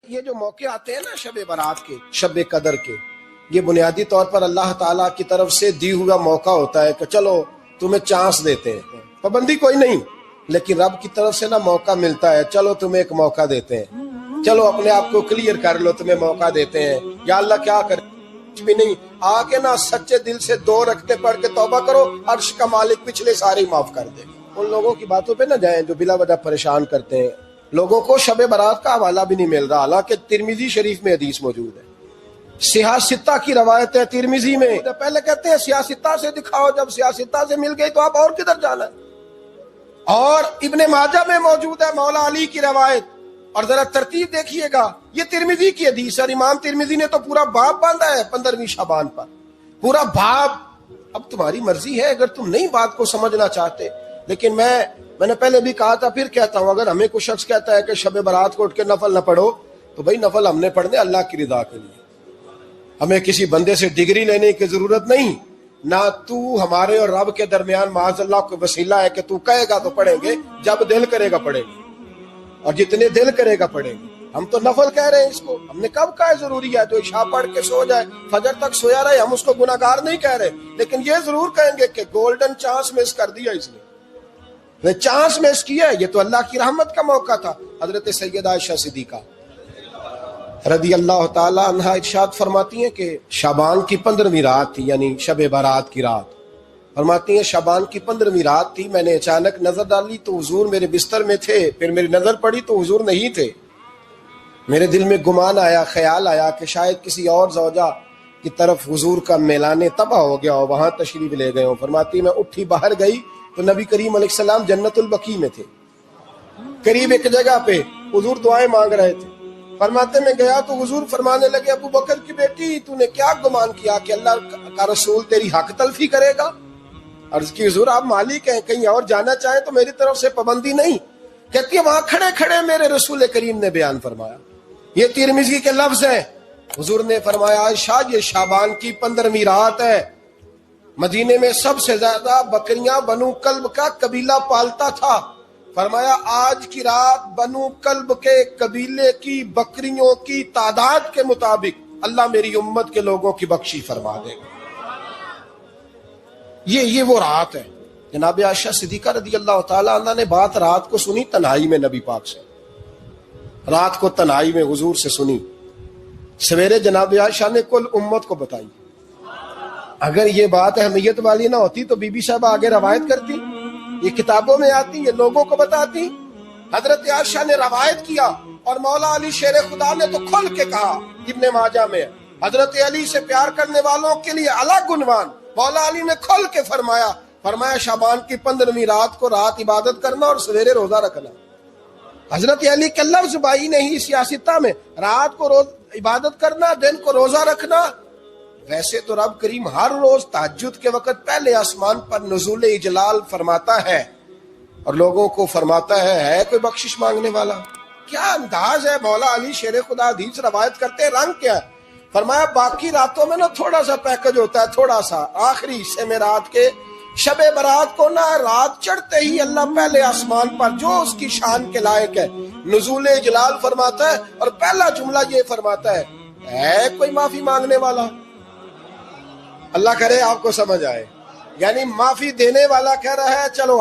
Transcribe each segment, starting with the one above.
یہ جو موقع آتے ہیں نا شب برات کے، شب قدر کے، یہ بنیادی طور پر اللہ تعالیٰ کی طرف سے دی ہوا موقع ہوتا ہے کہ چلو تمہیں چانس دیتے ہیں، پابندی کوئی نہیں، لیکن رب کی طرف سے نا موقع ملتا ہے، چلو تمہیں ایک موقع دیتے ہیں، چلو اپنے آپ کو کلیئر کر لو، تمہیں موقع دیتے ہیں۔ یا اللہ کیا کرے، کچھ بھی نہیں، آ کے نا سچے دل سے 2 رکعتیں پڑھ کے توبہ کرو، عرش کا مالک پچھلے سارے ہی معاف کر دے گا۔ ان لوگوں کی باتوں پہ نہ جائیں جو بلا وجہ پریشان کرتے ہیں لوگوں کو۔ شب برات کا حوالہ بھی نہیں مل رہا، حالانکہ ترمذی شریف میں حدیث موجود ہے، سیاہ ستہ کی روایت ہے ترمذی میں۔ پہلے کہتے ہیں سیاہ ستہ سے دکھاؤ، جب سیاہ ستہ سے مل گئی تو آپ اور کدھر جانا ہے؟ اور ابن ماجہ میں موجود ہے مولا علی کی روایت، اور ذرا ترتیب دیکھیے گا، یہ ترمذی کی حدیث ہے، اور امام ترمذی نے تو پورا باب باندھا ہے 15ویں شعبان پر، پورا باب۔ اب تمہاری مرضی ہے اگر تم نہیں بات کو سمجھنا چاہتے، لیکن میں نے پہلے بھی کہا تھا پھر کہتا ہوں، اگر ہمیں کوئی شخص کہتا ہے کہ شب برات کو اٹھ کے نفل نہ پڑھو، تو بھائی نفل ہم نے پڑھنے اللہ کی رضا کے لیے، ہمیں کسی بندے سے ڈگری لینے کی ضرورت نہیں، نہ تو ہمارے اور رب کے درمیان معاذ اللہ کوئی وسیلہ ہے کہ تو کہے گا تو پڑھیں گے، جب دل کرے گا پڑھیں گے، اور جتنے دل کرے گا پڑھیں گے۔ ہم تو نفل کہہ رہے ہیں اس کو، ہم نے کب کہا ہے ضروری ہے تو عشاء پڑھ کے سو جائے، فجر تک سویا رہے، ہم اس کو گناہگار نہیں کہہ رہے، لیکن یہ ضرور کہیں گے کہ گولڈن چانس مس کر دیا اس نے، چانس مس کیا ہے، یہ تو اللہ کی رحمت کا موقع تھا۔ حضرت سیدہ عائشہ صدیقہ رضی اللہ تعالی عنہا ارشاد فرماتی ہیں کہ شعبان کی 15ویں رات تھی، یعنی شب برات کی رات، فرماتی ہیں شعبان کی 15ویں رات تھی، میں نے اچانک نظر ڈالی تو حضور میرے بستر میں تھے، پھر میری نظر پڑی تو حضور نہیں تھے، میرے دل میں گمان آیا، خیال آیا کہ شاید کسی اور زوجہ کی طرف حضور کا میلانے تباہ ہو گیا ہو، وہاں تشریف لے گئے ہوں۔ فرماتی میں اٹھی باہر گئی تو نبی کریم علیہ السلام جنت البقیع میں تھے، قریب ایک جگہ پہ حضور دعائیں مانگ رہے تھے۔ فرماتے میں گیا تو حضور فرمانے لگے، ابو بکر کی بیٹی تو نے کیا گمان کیا کہ اللہ کا رسول تیری حق تلفی کرے گا؟ عرض کی حضور آپ مالک ہیں، کہیں اور جانا چاہیں تو میری طرف سے پابندی نہیں۔ کہتی ہے وہاں کھڑے کھڑے میرے رسول کریم نے بیان فرمایا، یہ ترمذی کے لفظ ہیں، حضور نے فرمایا عائشہ یہ شعبان کی 15ویں رات ہے، مدینے میں سب سے زیادہ بکریاں بنو کلب کا قبیلہ پالتا تھا، فرمایا آج کی رات بنو کلب کے قبیلے کی بکریوں کی تعداد کے مطابق اللہ میری امت کے لوگوں کی بخشی فرما دے گا۔ یہ وہ رات ہے۔ جناب عائشہ صدیقہ رضی اللہ تعالی عنہ نے بات رات کو سنی تنہائی میں نبی پاک سے، رات کو تنہائی میں حضور سے سنی، سویرے جناب عائشہ نے کل امت کو بتائی۔ اگر یہ بات اہمیت والی نہ ہوتی تو بی بی صاحبہ آگے روایت کرتی، یہ کتابوں میں آتی، یہ لوگوں کو بتاتی۔ حضرت عائشہ نے روایت کیا، اور مولا علی شیر خدا نے تو کھل کے کہا، ابن ماجہ میں حضرت علی سے پیار کرنے والوں کے لیے الگ عنوان، مولا علی نے کھل کے فرمایا شعبان کی 15ویں رات کو رات عبادت کرنا اور سویرے روزہ رکھنا۔ حضرت علی کے لفظ بائی نہیں سیاستہ میں، رات کو روز عبادت کرنا، دن کو روزہ رکھنا۔ ویسے تو رب کریم ہر روز تہجد کے وقت پہلے آسمان پر نزول اجلال فرماتا ہے اور لوگوں کو فرماتا ہے کوئی بخشش مانگنے والا؟ کیا انداز ہے مولا علی شیر خدا حدیث روایت کرتے ہیں، رنگ کیا ہے؟ فرمایا باقی راتوں میں نا تھوڑا سا پیکج ہوتا ہے، تھوڑا سا آخری حصے میں رات کے شب برات کو نا رات چڑھتے ہی اللہ پہلے آسمان پر جو اس کی شان کے لائق ہے نزول اجلال فرماتا ہے، اور پہلا جملہ یہ فرماتا ہے کوئی معافی مانگنے والا؟ اللہ کرے آپ کو سمجھ آئے، یعنی معافی دینے والا کہہ رہا ہے چلو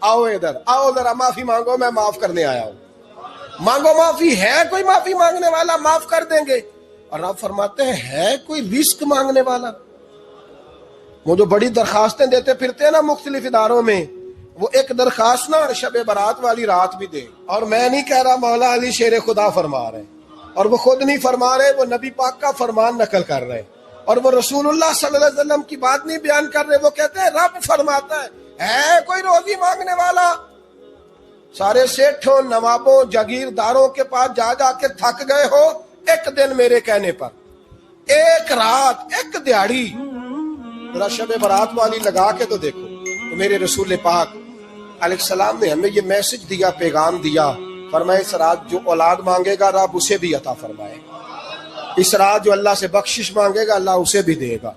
آؤ ادھر آؤ ذرا معافی مانگو، میں معاف کرنے آیا ہوں، مانگو معافی، ہے کوئی معافی مانگنے والا؟ معاف کر دیں گے۔ اور آپ فرماتے ہیں ہے کوئی رزق مانگنے والا؟ وہ جو بڑی درخواستیں دیتے پھرتے ہیں نا مختلف اداروں میں، وہ ایک درخواست نا شب برات والی رات بھی دے۔ اور میں نہیں کہہ رہا، مولا علی شیر خدا فرما رہے ہیں، اور وہ خود نہیں فرما رہے، وہ نبی پاک کا فرمان نقل کر رہے ہیں، اور وہ رسول اللہ صلی اللہ علیہ وسلم کی بات نہیں بیان کر رہے، وہ کہتے ہیں رب فرماتا ہے کوئی روزی مانگنے والا؟ سارے سیٹھوں نوابوں جاگیرداروں کے پاس جا کے تھک گئے ہو، ایک دن میرے کہنے پر، ایک رات، ایک دیہڑی ذرا شب برات والی لگا کے تو دیکھو۔ تو میرے رسول پاک علیہ السلام نے ہمیں یہ میسج دیا، پیغام دیا، فرمائے اس رات جو اولاد مانگے گا رب اسے بھی عطا فرمائے گا، اس رات جو اللہ سے بخشش مانگے گا اللہ اسے بھی دے گا،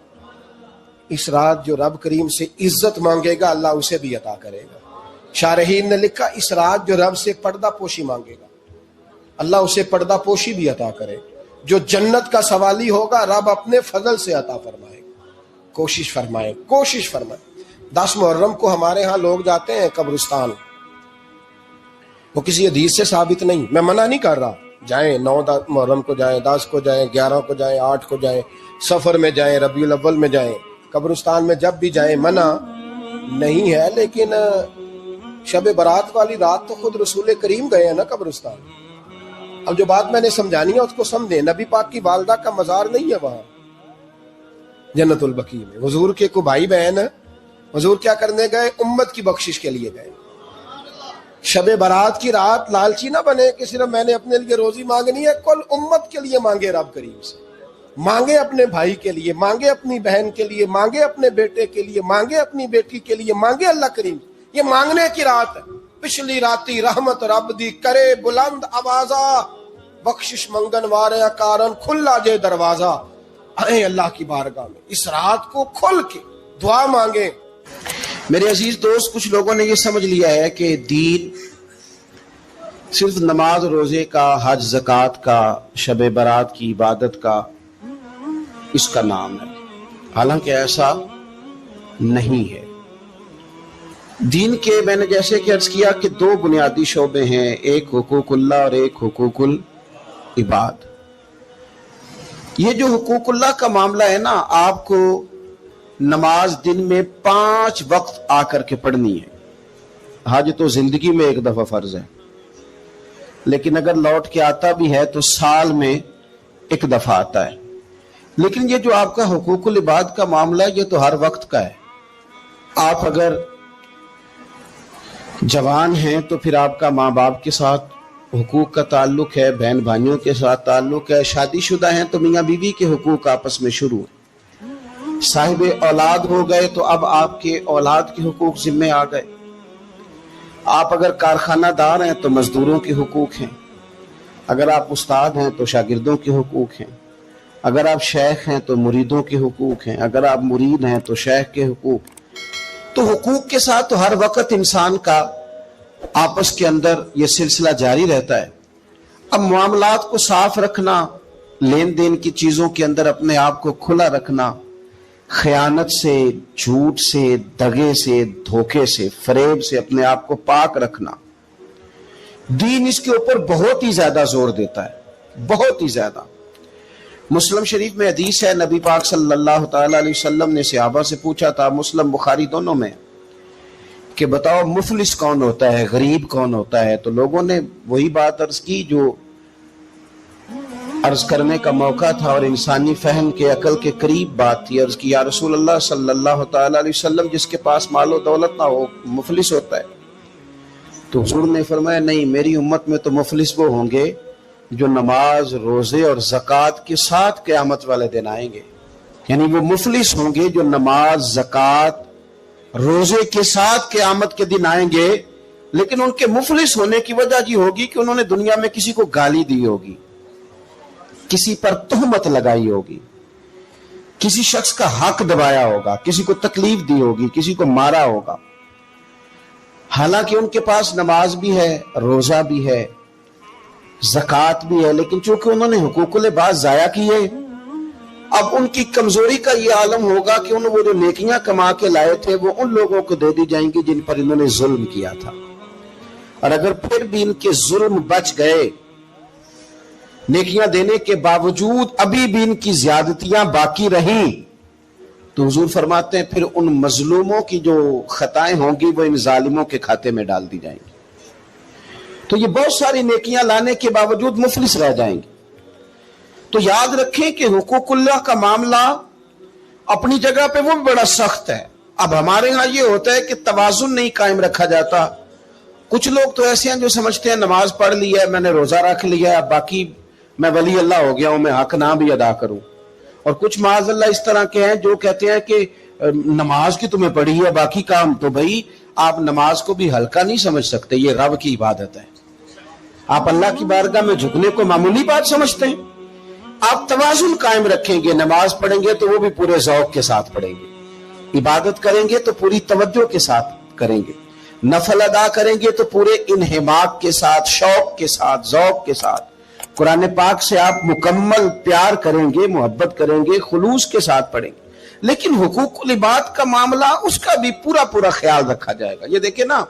اس رات جو رب کریم سے عزت مانگے گا اللہ اسے بھی عطا کرے گا۔ شارحین نے لکھا اس رات جو رب سے پردہ پوشی مانگے گا، اللہ اسے پردہ پوشی بھی عطا کرے. جو جنت کا سوالی ہوگا رب اپنے فضل سے عطا فرمائے. کوشش فرمائیں, کوشش فرمائیں. 10 محرم کو ہمارے ہاں لوگ جاتے ہیں قبرستان, وہ کسی حدیث سے ثابت نہیں, میں منع نہیں کر رہا, جائیں 9 محرم کو جائیں, 10 کو جائیں, 11 کو جائیں, 8 کو جائیں, سفر میں جائیں, ربیع الاول میں جائیں, قبرستان میں جب بھی جائیں, منع نہیں ہے. لیکن شب برات والی رات تو خود رسول کریم گئے ہیں نا قبرستان. اب جو بات میں نے سمجھانی ہے اس کو سمجھیں. نبی پاک کی والدہ کا مزار نہیں ہے وہاں جنت البقیع میں. حضور کے کو بھائی بہن, حضور کیا کرنے گئے؟ امت کی بخشش کے لیے گئے. شب برات کی رات لالچی نہ بنے کہ صرف میں نے اپنے لیے روزی مانگنی ہے, کل امت کے لیے مانگے رب کریم سے. مانگے اپنے بھائی کے لیے, مانگے اپنی بہن کے لیے, مانگے اپنے بیٹے کے لیے, مانگے اپنی بیٹی کے لیے, مانگے اللہ کریم. یہ مانگنے کی رات ہے. پچھلی راتی رحمت رب دی کرے بلند آوازہ, بخشش منگن وارے کارن کھلا جے دروازہ. آئیں اللہ کی بارگاہ میں اس رات کو کھل کے دعا مانگیں. میرے عزیز دوست, کچھ لوگوں نے یہ سمجھ لیا ہے کہ دین صرف نماز روزے کا, حج زکوٰۃ کا, شب برات کی عبادت کا, اس کا نام ہے. حالانکہ ایسا نہیں ہے. دین کے میں نے جیسے کہ عرض کیا کہ 2 بنیادی شعبے ہیں, ایک حقوق اللہ اور ایک حقوق العباد. یہ جو حقوق اللہ کا معاملہ ہے نا, آپ کو نماز دن میں 5 وقت آ کر کے پڑھنی ہے. حج تو زندگی میں 1 دفعہ فرض ہے, لیکن اگر لوٹ کے آتا بھی ہے تو سال میں 1 دفعہ آتا ہے. لیکن یہ جو آپ کا حقوق العباد کا معاملہ ہے, یہ تو ہر وقت کا ہے. آپ اگر جوان ہیں تو پھر آپ کا ماں باپ کے ساتھ حقوق کا تعلق ہے, بہن بھائیوں کے ساتھ تعلق ہے. شادی شدہ ہیں تو میاں بیوی کے حقوق آپس میں شروع ہیں. صاحب اولاد ہو گئے تو اب آپ کے اولاد کے حقوق ذمہ آ گئے. آپ اگر کارخانہ دار ہیں تو مزدوروں کے حقوق ہیں. اگر آپ استاد ہیں تو شاگردوں کے حقوق ہیں. اگر آپ شیخ ہیں تو مریدوں کے حقوق ہیں. اگر آپ مرید ہیں تو شیخ کے حقوق. تو حقوق کے ساتھ تو ہر وقت انسان کا آپس کے اندر یہ سلسلہ جاری رہتا ہے. اب معاملات کو صاف رکھنا, لین دین کی چیزوں کے اندر اپنے آپ کو کھلا رکھنا, خیانت سے, جھوٹ سے, دغے سے, دھوکے سے, فریب سے اپنے آپ کو پاک رکھنا, دین اس کے اوپر بہت ہی زیادہ زور دیتا ہے, بہت ہی زیادہ. مسلم شریف میں حدیث ہے, نبی پاک صلی اللہ تعالی علیہ وسلم نے صحابہ سے پوچھا تھا, مسلم بخاری دونوں میں, کہ بتاؤ مفلس کون ہوتا ہے, غریب کون ہوتا ہے. تو لوگوں نے وہی بات عرض کی جو عرض کرنے کا موقع تھا اور انسانی فہم کے عقل کے قریب بات تھی. عرض کی یا رسول اللہ صلی اللہ تعالی علیہ وسلم, جس کے پاس مال و دولت نہ ہو مفلس ہوتا ہے. تو حضور نے فرمایا نہیں, میری امت میں تو مفلس وہ ہوں گے جو نماز روزے اور زکوٰۃ کے ساتھ قیامت والے دن آئیں گے. یعنی وہ مفلس ہوں گے جو نماز زکوٰۃ روزے کے ساتھ قیامت کے دن آئیں گے. لیکن ان کے مفلس ہونے کی وجہ یہ ہوگی کہ انہوں نے دنیا میں کسی کو گالی دی ہوگی, کسی پر تہمت لگائی ہوگی, کسی شخص کا حق دبایا ہوگا, کسی کو تکلیف دی ہوگی, کسی کو مارا ہوگا. حالانکہ ان کے پاس نماز بھی ہے, روزہ بھی ہے, زکوٰۃ بھی ہے, لیکن چونکہ انہوں نے حقوق العباد ضائع کیے, اب ان کی کمزوری کا یہ عالم ہوگا کہ وہ جو نیکیاں کما کے لائے تھے وہ ان لوگوں کو دے دی جائیں گی جن پر انہوں نے ظلم کیا تھا. اور اگر پھر بھی ان کے ظلم بچ گئے, نیکیاں دینے کے باوجود ابھی بھی ان کی زیادتیاں باقی رہیں, تو حضور فرماتے ہیں پھر ان مظلوموں کی جو خطائیں ہوں گی وہ ان ظالموں کے کھاتے میں ڈال دی جائیں گی. تو یہ بہت ساری نیکیاں لانے کے باوجود مفلس رہ جائیں گے. تو یاد رکھیں کہ حقوق اللہ کا معاملہ اپنی جگہ پہ وہ بڑا سخت ہے. اب ہمارے ہاں یہ ہوتا ہے کہ توازن نہیں قائم رکھا جاتا. کچھ لوگ تو ایسے ہیں جو سمجھتے ہیں نماز پڑھ لی ہے, میں نے روزہ رکھ لیا ہے, باقی میں ولی اللہ ہو گیا ہوں, میں حق نہ بھی ادا کروں. اور کچھ معاذ اللہ اس طرح کے ہیں جو کہتے ہیں کہ نماز کی تمہیں پڑھی ہے, باقی کام تو بھائی آپ نماز کو بھی ہلکا نہیں سمجھ سکتے, یہ رب کی عبادت ہے. آپ اللہ کی بارگاہ میں جھکنے کو معمولی بات سمجھتے ہیں. آپ توازن قائم رکھیں گے, نماز پڑھیں گے تو وہ بھی پورے ذوق کے ساتھ پڑھیں گے, عبادت کریں گے تو پوری توجہ کے ساتھ کریں گے. نفل ادا کریں گے تو پورے انہماک کے ساتھ، شوق کے ساتھ، ذوق کے ساتھ قرآن پاک سے آپ مکمل پیار کریں گے، محبت کریں گے، خلوص کے ساتھ پڑھیں گے۔ لیکن حقوق العباد کا معاملہ، اس کا بھی پورا خیال رکھا جائے گا۔ یہ دیکھیں نا،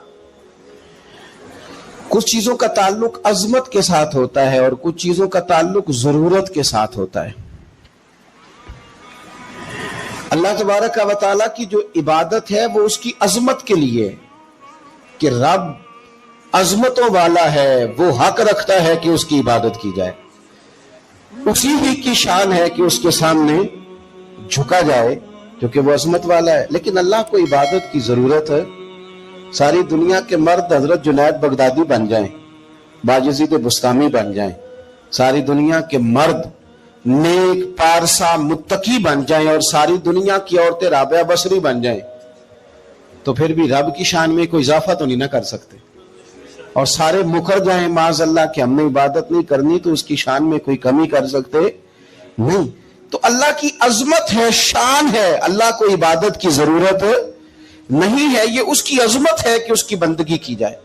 کچھ چیزوں کا تعلق عظمت کے ساتھ ہوتا ہے اور کچھ چیزوں کا تعلق ضرورت کے ساتھ ہوتا ہے۔ اللہ تبارک و تعالیٰ کی جو عبادت ہے وہ اس کی عظمت کے لیے، کہ رب عظمتوں والا ہے، وہ حق رکھتا ہے کہ اس کی عبادت کی جائے، اسی ہی کی شان ہے کہ اس کے سامنے جھکا جائے کیونکہ وہ عظمت والا ہے۔ لیکن اللہ کو عبادت کی ضرورت ہے۔ ساری دنیا کے مرد حضرت جنید بغدادی بن جائیں، باجزید بستامی بن جائیں، ساری دنیا کے مرد نیک پارسا متقی بن جائیں اور ساری دنیا کی عورتیں رابعہ بصری بن جائیں، تو پھر بھی رب کی شان میں کوئی اضافہ تو نہیں نہ کر سکتے، اور سارے مکر جائیں معاذ اللہ کہ ہم نے عبادت نہیں کرنی، تو اس کی شان میں کوئی کمی کر سکتے نہیں۔ تو اللہ کی عظمت ہے، شان ہے، اللہ کو عبادت کی ضرورت نہیں ہے، یہ اس کی عظمت ہے کہ اس کی بندگی کی جائے۔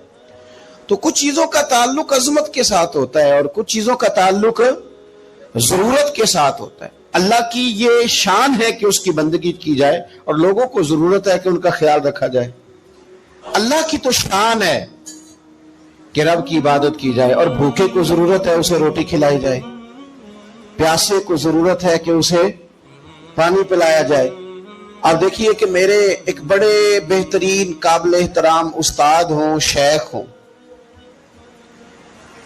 تو کچھ چیزوں کا تعلق عظمت کے ساتھ ہوتا ہے اور کچھ چیزوں کا تعلق ضرورت کے ساتھ ہوتا ہے۔ اللہ کی یہ شان ہے کہ اس کی بندگی کی جائے اور لوگوں کو ضرورت ہے کہ ان کا خیال رکھا جائے۔ اللہ کی تو شان ہے کہ رب کی عبادت کی جائے، اور بھوکے کو ضرورت ہے اسے روٹی کھلائی جائے، پیاسے کو ضرورت ہے کہ اسے پانی پلایا جائے۔ آپ دیکھیے کہ میرے ایک بڑے بہترین قابل احترام استاد ہوں، شیخ ہوں،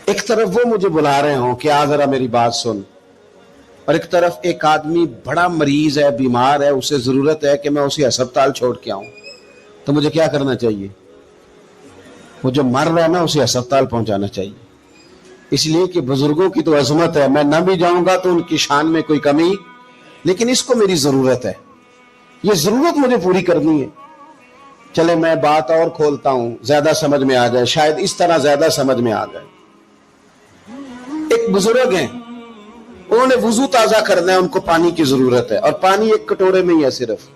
ایک طرف وہ مجھے بلا رہے ہوں کہ آ ذرا میری بات سن، اور ایک طرف ایک آدمی بڑا مریض ہے، بیمار ہے، اسے ضرورت ہے کہ میں اسے ہسپتال چھوڑ کے آؤں، تو مجھے کیا کرنا چاہیے؟ وہ جو مر رہا ہے نا اسے ہسپتال پہنچانا چاہیے، اس لیے کہ بزرگوں کی تو عظمت ہے، میں نہ بھی جاؤں گا تو ان کی شان میں کوئی کمی، لیکن اس کو میری ضرورت ہے، یہ ضرورت مجھے پوری کرنی ہے۔ چلے میں بات اور کھولتا ہوں، زیادہ سمجھ میں آ جائے، شاید اس طرح زیادہ سمجھ میں آ جائے۔ ایک بزرگ ہیں، انہوں نے وضو تازہ کرنا ہے، ان کو پانی کی ضرورت ہے، اور پانی ایک کٹورے میں ہی ہے، صرف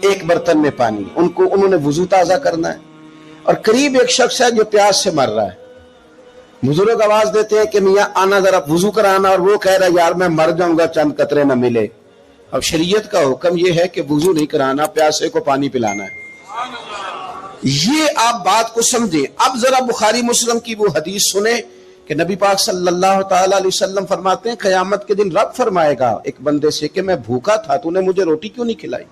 ایک برتن میں پانی، انہوں نے وضو تازہ کرنا ہے، اور قریب ایک شخص ہے جو پیاس سے مر رہا ہے۔ بزرگ آواز دیتے ہیں کہ میاں آنا ذرا وضو کرانا، اور وہ کہہ رہا ہے یار میں مر جاؤں گا چند قطرے نہ ملے۔ اب شریعت کا حکم یہ ہے کہ وضو نہیں کرانا، پیاسے کو پانی پلانا ہے۔ یہ آپ بات کو سمجھیں۔ اب ذرا بخاری مسلم کی وہ حدیث سنیں کہ نبی پاک صلی اللہ تعالی علیہ وسلم فرماتے ہیں قیامت کے دن رب فرمائے گا ایک بندے سے کہ میں بھوکا تھا، تو نے مجھے روٹی کیوں نہیں کھلائی؟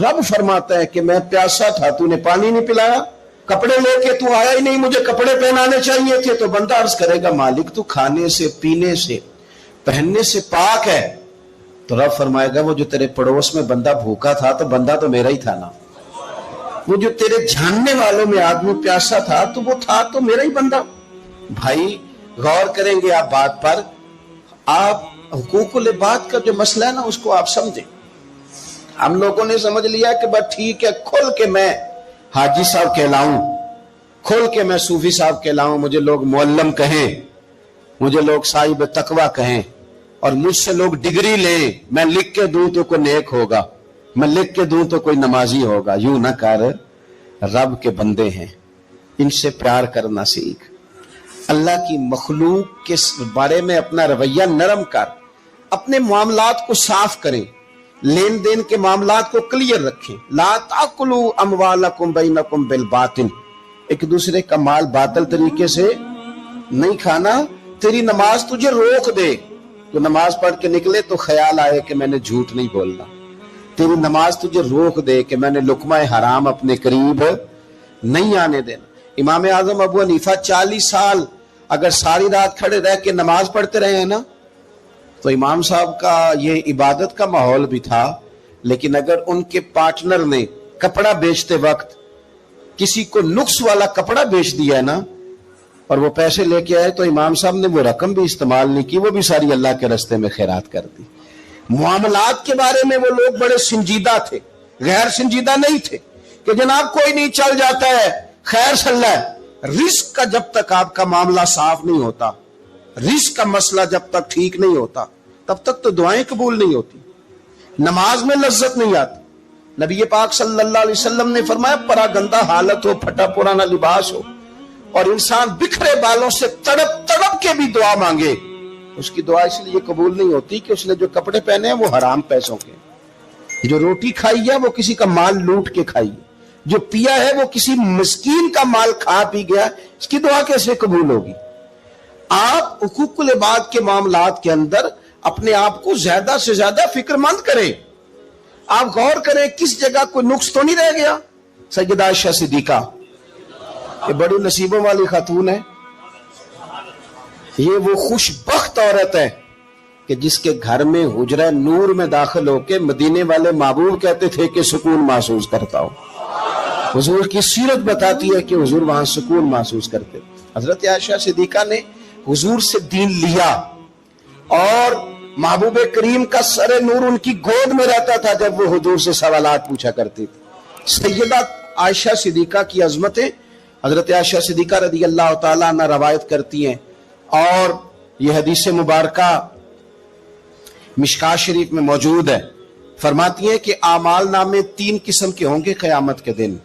رب فرماتا ہے کہ میں پیاسا تھا، تو نے پانی نہیں پلایا، کپڑے لے کے تو آیا ہی نہیں، مجھے کپڑے پہنانے چاہیے تھے۔ تو بندہ عرض کرے گا مالک تو کھانے سے، پینے سے، پہننے سے پاک ہے۔ تو رب فرمائے گا وہ جو تیرے پڑوس میں بندہ بھوکا تھا تو بندہ تو میرا ہی تھا نا، وہ جو تیرے جاننے والوں میں آدمی پیاسا تھا تو وہ تھا تو میرا ہی بندہ۔ بھائی غور کریں گے آپ بات پر، آپ حقوق العباد کا جو مسئلہ ہے نا اس کو آپ سمجھیں۔ ہم لوگوں نے سمجھ لیا کہ بس ٹھیک ہے، کھل کے میں حاجی صاحب کہلاؤں، کھل کے میں صوفی صاحب کہلاؤں، مجھے لوگ معلم کہیں، مجھے لوگ صاحب تقویٰ کہیں، اور مجھ سے لوگ ڈگری لیں، میں لکھ کے دوں تو کوئی نیک ہوگا، میں لکھ کے دوں تو کوئی نمازی ہوگا۔ یوں نہ کر، رب کے بندے ہیں، ان سے پیار کرنا سیکھ، اللہ کی مخلوق کے بارے میں اپنا رویہ نرم کر، اپنے معاملات کو صاف کریں، لین دین کے معاملات کو کلیئر رکھیں۔ لا تاکلوا اموالکم بینکم بالباطل، ایک دوسرے کا مال باطل طریقے سے نہیں کھانا۔ تیری نماز تجھے روک دے، تو نماز پڑھ کے نکلے تو خیال آئے کہ میں نے جھوٹ نہیں بولنا، تیری نماز تجھے روک دے کہ میں نے لقمہ حرام اپنے قریب نہیں آنے دینا۔ امام اعظم ابو حنیفہ 40 سال اگر ساری رات کھڑے رہ کے نماز پڑھتے رہے ہیں نا، تو امام صاحب کا یہ عبادت کا ماحول بھی تھا، لیکن اگر ان کے پارٹنر نے کپڑا بیچتے وقت کسی کو نقص والا کپڑا بیچ دیا ہے نا، اور وہ پیسے لے کے آئے، تو امام صاحب نے وہ رقم بھی استعمال نہیں کی، وہ بھی ساری اللہ کے راستے میں خیرات کر دی۔ معاملات کے بارے میں وہ لوگ بڑے سنجیدہ تھے، غیر سنجیدہ نہیں تھے کہ جناب کوئی نہیں چل جاتا ہے، خیر صلی اللہ ہے۔ رزق کا جب تک آپ کا معاملہ صاف نہیں ہوتا، رزق کا مسئلہ جب تک ٹھیک نہیں ہوتا، تب تک تو دعائیں قبول نہیں ہوتی، نماز میں لذت نہیں آتی، نبی پاک صلی اللہ علیہ وسلم نے فرمایا پرا گندہ حالت ہو، پھٹا پرانا لباس ہو اور انسان بکھرے بالوں سے تڑپ تڑپ کے بھی دعا مانگے، اس کی دعا اس لیے قبول نہیں ہوتی کہ اس نے جو کپڑے پہنے ہیں وہ حرام پیسوں کے، جو روٹی کھائی ہے وہ کسی کا مال لوٹ کے کھائی ہے، جو پیا ہے وہ کسی مسکین کا مال کھا پی گیا، اس کی دعا کیسے قبول ہوگی؟ آپ حقوق العباد کے معاملات کے اندر اپنے آپ کو زیادہ سے زیادہ فکر مند کریں، آپ غور کریں کس جگہ کوئی نقص تو نہیں رہ گیا۔ سیدہ عائشہ صدیقہ یہ بڑی نصیبوں والی خاتون ہے، یہ وہ خوش بخت عورت ہے کہ جس کے گھر میں حجرہ نور میں داخل ہو کے مدینے والے محبوب کہتے تھے کہ سکون محسوس کرتا ہو۔ حضور کی سیرت بتاتی ہے کہ حضور وہاں سکون محسوس کرتے۔ حضرت عائشہ صدیقہ نے حضور سے دین لیا اور محبوب کریم کا سر نور ان کی گود میں رہتا تھا جب وہ حضور سے سوالات پوچھا کرتی تھی۔ سیدہ عائشہ صدیقہ کی عظمتیں حضرت عائشہ صدیقہ رضی اللہ تعالیٰ عنہ روایت کرتی ہیں، اور یہ حدیث مبارکہ مشکاۃ شریف میں موجود ہے۔ فرماتی ہیں کہ اعمال نامے 3 قسم کے ہوں گے قیامت کے دن،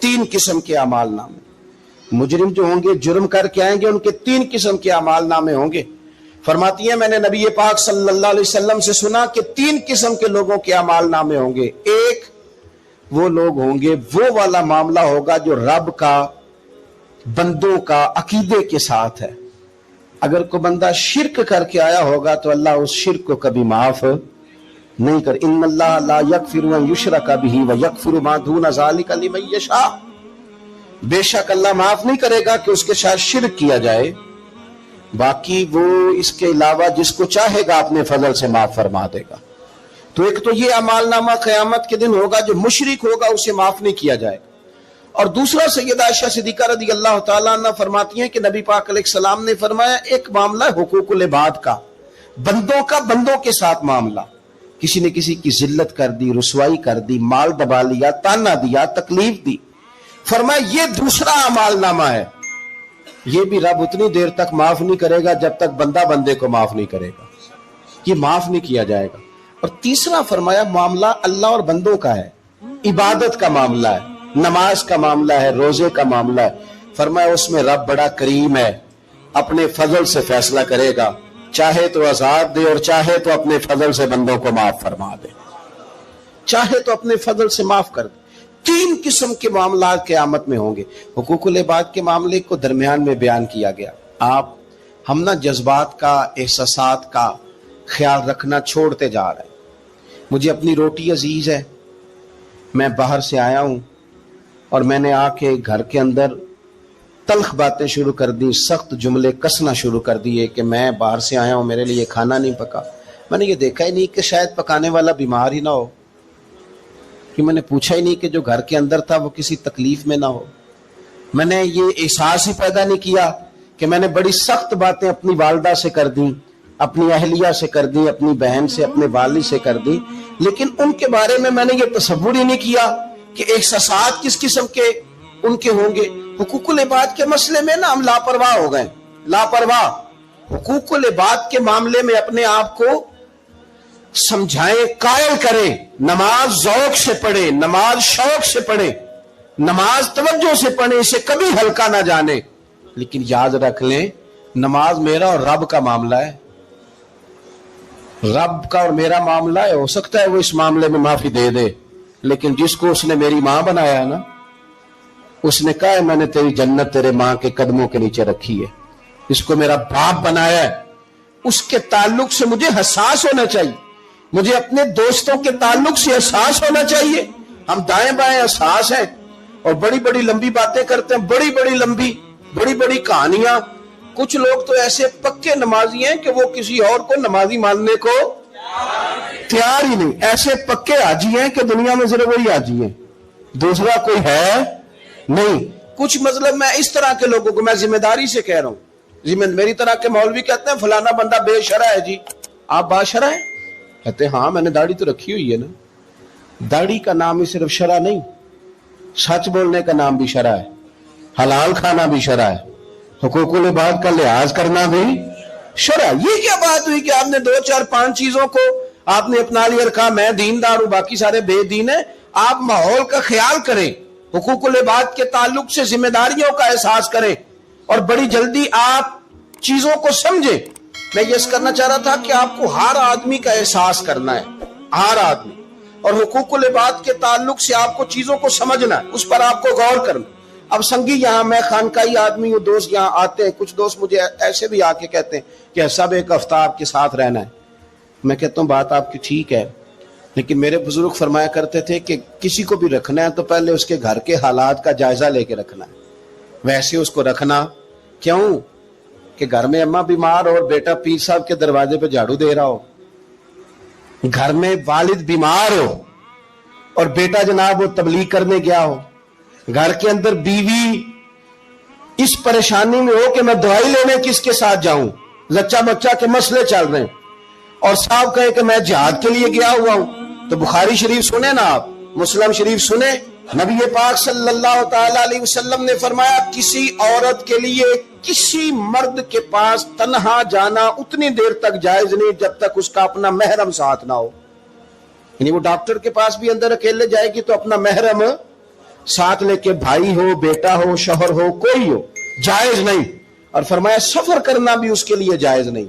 3 قسم کے اعمال نامے، مجرم جو ہوں گے جرم کر کے آئیں گے ان کے 3 قسم کے اعمال نامے ہوں گے۔ فرماتی ہیں میں نے نبی پاک صلی اللہ علیہ وسلم سے سنا کہ 3 قسم کے لوگوں کے اعمال نامے ہوں گے۔ ایک وہ لوگ ہوں گے، وہ والا معاملہ ہوگا جو رب کا بندوں کا عقیدے کے ساتھ ہے۔ اگر کوئی بندہ شرک کر کے آیا ہوگا تو اللہ اس شرک کو کبھی معاف نہیں کر۔ ان اللہ لا یغفر ان یشرک بہ ویغفر ما دون ذلک لمن یشاء، بے شک اللہ معاف نہیں کرے گا کہ اس کے ساتھ شرک کیا جائے، باقی وہ اس کے علاوہ جس کو چاہے گا اپنے فضل سے معاف فرما دے گا۔ تو ایک تو یہ اعمال نامہ قیامت کے دن ہوگا جو مشرک ہوگا اسے معاف نہیں کیا جائے گا، اور دوسرا سیدہ عائشہ صدیقہ رضی اللہ تعالیٰ عنہ فرماتی ہیں کہ نبی پاک علیہ السلام نے فرمایا ایک معاملہ ہے حقوق العباد کا، بندوں کا بندوں کے ساتھ معاملہ، کسی نے کسی کی ذلت کر دی، رسوائی کر دی، مال دبا لیا، تانا دیا، تکلیف دی، فرمایا یہ دوسرا اعمال نامہ ہے، یہ بھی رب اتنی دیر تک معاف نہیں کرے گا جب تک بندہ بندے کو معاف نہیں کرے گا، یہ معاف نہیں کیا جائے گا۔ اور تیسرا فرمایا معاملہ اللہ اور بندوں کا ہے، عبادت کا معاملہ ہے، نماز کا معاملہ ہے، روزے کا معاملہ ہے، فرمایا اس میں رب بڑا کریم ہے، اپنے فضل سے فیصلہ کرے گا، چاہے تو عذاب دے اور چاہے تو اپنے فضل سے بندوں کو معاف فرما دے، چاہے تو اپنے فضل سے معاف کر دے۔ 3 قسم کے معاملات قیامت میں ہوں گے۔ حقوق العباد کے معاملے کو درمیان میں بیان کیا گیا۔ ہم نہ جذبات کا، احساسات کا خیال رکھنا چھوڑتے جا رہے ہیں۔ مجھے اپنی روٹی عزیز ہے، میں باہر سے آیا ہوں اور میں نے آ کے گھر کے اندر تلخ باتیں شروع کر دی، سخت جملے کسنا شروع کر دیے کہ میں باہر سے آیا ہوں، میرے لیے کھانا نہیں پکا۔ میں نے یہ دیکھا ہی نہیں کہ شاید پکانے والا بیمار ہی نہ ہو، کہ میں نے پوچھا ہی نہیں کہ جو گھر کے اندر تھا وہ کسی تکلیف میں نہ ہو، میں نے یہ احساس ہی پیدا نہیں کیا کہ میں نے بڑی سخت باتیں اپنی والدہ سے کر دی، اپنی اہلیہ سے کر دی، اپنی بہن سے، اپنے والد سے کر دی، لیکن ان کے بارے میں میں نے یہ تصور ہی نہیں کیا کہ احساسات کس قسم کے ان کے ہوں گے۔ حقوق العباد کے مسئلے میں نا ہم لاپرواہ ہو گئے، لاپرواہ۔ حقوق العباد کے معاملے میں اپنے آپ کو سمجھائیں، قائل کریں، نماز ذوق سے پڑھیں، نماز شوق سے پڑھیں، نماز توجہ سے پڑھیں، اسے کبھی ہلکا نہ جانے، لیکن یاد رکھ لیں نماز میرا اور رب کا معاملہ ہے، رب کا اور میرا معاملہ ہے۔ ہو سکتا ہے وہ اس معاملے میں معافی دے دے، لیکن جس کو اس نے میری ماں بنایا ہے نا، اس نے کہا ہے میں نے تیری جنت تیرے ماں کے قدموں کے نیچے رکھی ہے، اس کو میرا باپ بنایا ہے، اس کے تعلق سے مجھے حساس ہونا چاہیے، مجھے اپنے دوستوں کے تعلق سے احساس ہونا چاہیے۔ ہم دائیں بائیں احساس ہیں اور بڑی بڑی لمبی باتیں کرتے ہیں، بڑی بڑی لمبی بڑی بڑی کہانیاں۔ کچھ لوگ تو ایسے پکے نمازی ہیں کہ وہ کسی اور کو نمازی ماننے کو تیار ہی نہیں، ایسے پکے حاجی ہیں کہ دنیا میں صرف وہی حاجی ہیں، دوسرا کوئی ہے نہیں۔ کچھ مطلب میں اس طرح کے لوگوں کو میں ذمہ داری سے کہہ رہا ہوں، میری طرح کے مولوی کہتے ہیں فلانا بندہ بے شرع ہے جی، آپ باشرع ہیں؟ کہتے ہیں ہاں میں نے داڑھی تو رکھی ہوئی ہے نا۔ داڑھی کا نام ہی صرف شرع نہیں، سچ بولنے کا نام بھی شرع ہے، حلال کھانا بھی شرع ہے، حقوق العباد کا لحاظ کرنا بھی شرع۔ یہ کیا بات ہوئی کہ آپ نے 2 4 5 چیزوں کو آپ نے اپنا لیا رکھا میں دیندار ہوں باقی سارے بے دین ہیں. آپ ماحول کا خیال کریں, حقوق العباد کے تعلق سے ذمہ داریوں کا احساس کریں اور بڑی جلدی آپ چیزوں کو سمجھیں. میں یہ کرنا چاہ رہا تھا کہ آپ کو ہر آدمی کا احساس کرنا ہے, ہر آدمی, اور حقوق العباد کے تعلق سے آپ کو چیزوں کو سمجھنا ہے, اس پر آپ کو غور کرنا. اب سنگی یہاں میں خانقاہی آدمی ہوں, دوست یہاں آتے ہیں, کچھ دوست مجھے ایسے بھی آ کے کہتے ہیں کہ سب ایک ہفتہ آپ کے ساتھ رہنا ہے. میں کہتا ہوں بات آپ کی ٹھیک ہے, لیکن میرے بزرگ فرمایا کرتے تھے کہ کسی کو بھی رکھنا ہے تو پہلے اس کے گھر کے حالات کا جائزہ لے کے رکھنا ہے. ویسے اس کو رکھنا کیوں کہ گھر میں اماں بیمار اور بیٹا پیر صاحب کے دروازے پہ جھاڑو دے رہا ہو, گھر میں والد بیمار ہو اور بیٹا جناب وہ تبلیغ کرنے گیا ہو, گھر کے اندر بیوی اس پریشانی میں ہو کہ میں دوائی لینے کس کے ساتھ جاؤں, لچا بچہ کے مسئلے چل رہے ہیں, اور صاحب کہے کہ میں جہاد کے لیے گیا ہوا ہوں, تو بخاری شریف سنیں نا آپ, مسلم شریف سنیں. نبی پاک صلی اللہ تعالی علیہ وسلم نے فرمایا کسی عورت کے لیے کسی مرد کے پاس تنہا جانا اتنی دیر تک جائز نہیں جب تک اس کا اپنا محرم ساتھ نہ ہو. یعنی وہ ڈاکٹر کے پاس بھی اندر اکیلے جائے گی تو اپنا محرم ساتھ لے کے, بھائی ہو, بیٹا ہو, شوہر ہو, کوئی ہو, جائز نہیں. اور فرمایا سفر کرنا بھی اس کے لیے جائز نہیں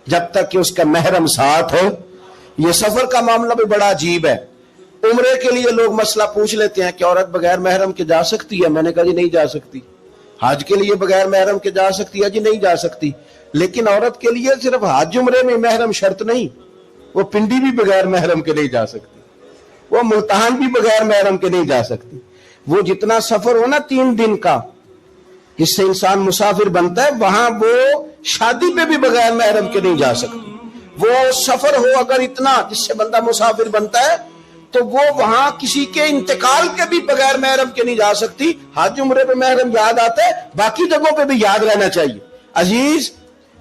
جب تک کہ اس کا محرم ساتھ ہو. یہ سفر کا معاملہ بھی بڑا عجیب ہے. عمرے کے لیے لوگ مسئلہ پوچھ لیتے ہیں کہ عورت بغیر محرم کے جا سکتی ہے, میں نے کہا جی نہیں جا سکتی. حج کے لیے بغیر محرم کے جا سکتی ہے, جی نہیں جا سکتی. لیکن عورت کے لیے صرف حج عمرے میں محرم شرط نہیں, وہ پنڈی بھی بغیر محرم کے نہیں جا سکتی, وہ ملتان بھی بغیر محرم کے نہیں جا سکتی. وہ جتنا سفر ہو نا 3 دن کا جس سے انسان مسافر بنتا ہے, وہاں وہ شادی پہ بھی بغیر محرم کے نہیں جا سکتی. وہ سفر ہو اگر اتنا جس سے بندہ مسافر بنتا ہے تو وہ وہاں کسی کے انتقال کے بھی بغیر محرم کے نہیں جا سکتی. حج عمرے پہ محرم یاد آتا ہے, باقی جگہوں پہ بھی یاد رہنا چاہیے. عزیز,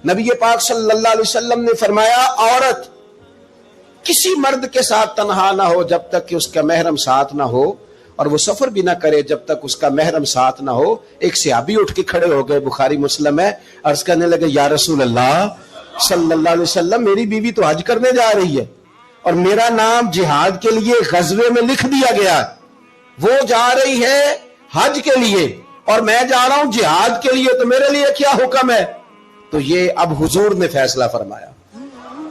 نبی پاک صلی اللہ علیہ وسلم نے فرمایا عورت کسی مرد کے ساتھ تنہا نہ ہو جب تک کہ اس کا محرم ساتھ نہ ہو, اور وہ سفر بھی نہ کرے جب تک اس کا محرم ساتھ نہ ہو. ایک صحابی اٹھ کے کھڑے ہو گئے, بخاری مسلم ہے, عرض کرنے لگے یا رسول اللہ صلی اللہ علیہ وسلم میری بیوی تو حج کرنے جا رہی ہے اور میرا نام جہاد کے لیے غزوے میں لکھ دیا گیا, وہ جا رہی ہے حج کے لیے اور میں جا رہا ہوں جہاد کے لیے, تو میرے لیے کیا حکم ہے؟ تو یہ اب حضور نے فیصلہ فرمایا,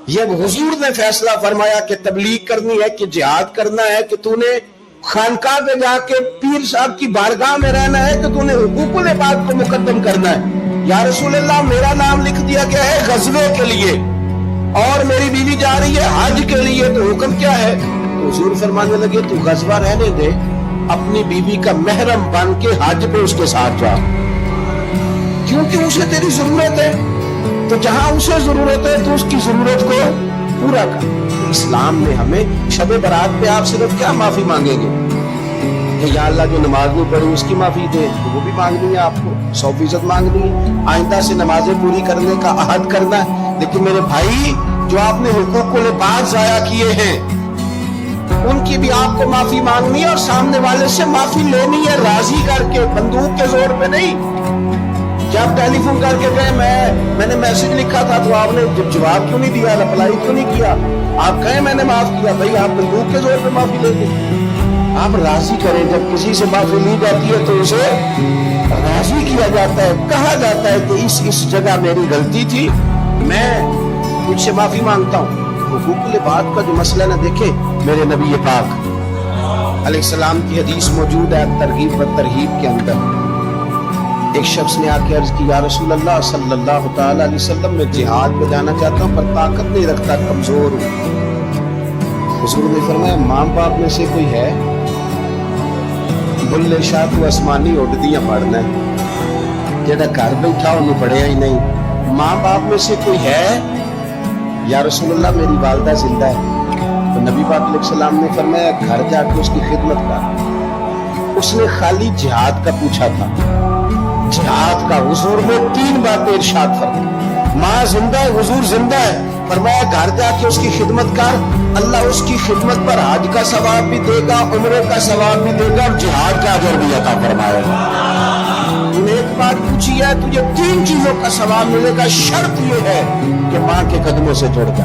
یہ اب حضور نے فیصلہ فرمایا کہ تبلیغ کرنی ہے کہ جہاد کرنا ہے, کہ تو نے خانقاہ پہ جا کے پیر صاحب کی بارگاہ میں رہنا ہے, کہ تو نے حقوق العباد کو مقدم کرنا ہے. یا رسول اللہ میرا نام لکھ دیا گیا ہے غزوے کے لیے اور میری بیوی جا رہی ہے حج کے لیے, تو حکم کیا ہے؟ تو حضور فرمانے لگے تو غزوہ رہنے دے, اپنی بیوی کا محرم بن کے حج پہ اس کے ساتھ جا, کیونکہ اسے تیری ضرورت ہے. تو جہاں اسے ضرورت ہے تو اس کی ضرورت کو پورا کر. اسلام نے ہمیں شب برات پہ آپ صرف کیا معافی مانگیں گے کہ یا اللہ جو نماز نہیں پڑھی اس کی معافی دے, تو وہ بھی مانگنی ہے آپ کو, 100% مانگنی ہے. آئندہ سے نمازیں پوری کرنے کا عہد کرنا ہے. لیکن میرے بھائی جو آپ نے حقوق العباد ضائع کیے ہیں ان کی بھی آپ کو معافی مانگنی ہے اور سامنے والے سے معافی لینی ہے, راضی کر کے, بندوق کے زور پہ نہیں. جب ٹیلی فون کر کے کہیں میں نے میسج لکھا تھا تو آپ نے جواب کیوں نہیں دیا, رپلائی کیوں نہیں کیا, آپ کہیں میں نے معاف کیا, بھائی آپ بندوق کے زور پہ معافی لیں گے. آپ راضی کریں, جب کسی سے معافی لی جاتی ہے تو اسے راضی کیا جاتا ہے, کہا جاتا ہے کہ اس جگہ میری غلطی تھی, میں مجھ سے معافی مانگتا ہوں. حقوق العباد کا جو مسئلہ نہ دیکھے, میرے نبی پاک علیہ السلام کی حدیث موجود ہے ترغیب و ترہیب کے اندر. ایک شخص نے آ کے عرض کی یا رسول اللہ صلی اللہ تعالی علیہ وسلم میں جہاد پہ جانا چاہتا ہوں پر طاقت نہیں رکھتا, کمزور ہوں. حضور نے فرمایا ماں باپ میں سے کوئی ہے؟ بلے شاہ تو آسمانی اڈدیاں پڑھنا ہے, جہاں گھر بیٹھا انہوں پڑھیا ہی نہیں. ماں باپ میں سے کوئی ہے؟ یا رسول اللہ میری والدہ زندہ ہے. تو نبی پاک علیہ السلام نے فرمایا گھر جا کے اس کی خدمت کر. اس نے خالی جہاد کا پوچھا تھا, جہاد کا. حضور نے 3 باتیں ارشاد فرمائی, ماں زندہ ہے, حضور زندہ ہے, فرمایا گھر جا کے اس کی خدمت کر, اللہ اس کی خدمت پر حج کا ثواب بھی دے گا, عمرے کا ثواب بھی دے گا اور جہاد کا اجر بھی عطا فرمائے گا. تو نے ایک بات پوچھی ہے, تجھے 3 چیزوں کا ثواب ملے گا, شرط یہ ہے کہ ماں کے قدموں سے جڑ جا.